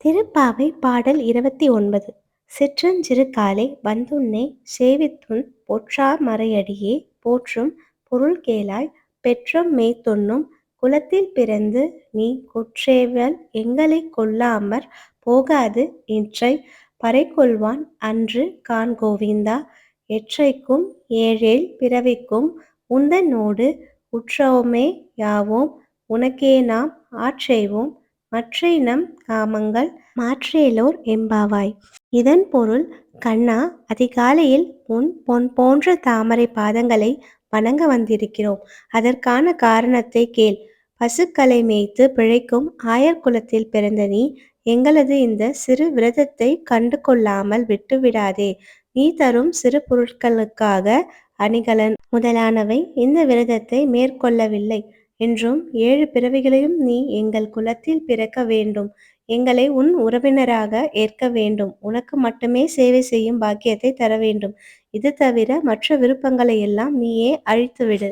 திருப்பாவை பாடல் 29. சிற்றஞ்சிறுகாலை வந்துன்னை சேவித்துன் பொற்றா மறையடியே போற்றும் பொருள் கேளாய் பெற்றோம் மேத்துன்னும் குலத்தில் பிறந்து நீ கொற்றேவல் எங்களைக் கொள்ளாமற் போகாது இற்றைப் பறைகொள்வான் அன்று காண் கோவிந்தா எற்றைக்கும் ஏழேழ் பிறவிக்கும் உந்தன்னோடு உற்றோமே யாவோம் உனக்கேநாம் ஆட்செய்வோம் மற்றைநம் காமங்கள் மாற்றேலோர் எம்பாவாய். இதன் பொருள், கண்ணா, அதிகாலையில் உன் பொன் போன்ற தாமரை பாதங்களை வணங்க வந்திருக்கிறோம். அதற்கான காரணத்தைக் கேள். பசுக்களை மேய்த்து பிழைக்கும் ஆயர் குலத்தில் பிறந்த நீ எங்களது இந்த சிறு விரதத்தை கண்டு கொள்ளாமல் விட்டுவிடாதே. நீ தரும் சிறு பொருட்களுக்காக அணிகலன் முதலானவை இந்த விரதத்தை மேற்கொள்ளவில்லை என்றும் 7 பிறவிகளிலும் நீ எங்கள் குலத்தில் பிறக்க வேண்டும். எங்களை உன் உறவினராக ஏற்க வேண்டும். உனக்கு மட்டுமே சேவை செய்யும் பாக்கியத்தை தர வேண்டும். இது தவிர மற்ற விருப்பங்களை எல்லாம் நீயே அழித்துவிடு.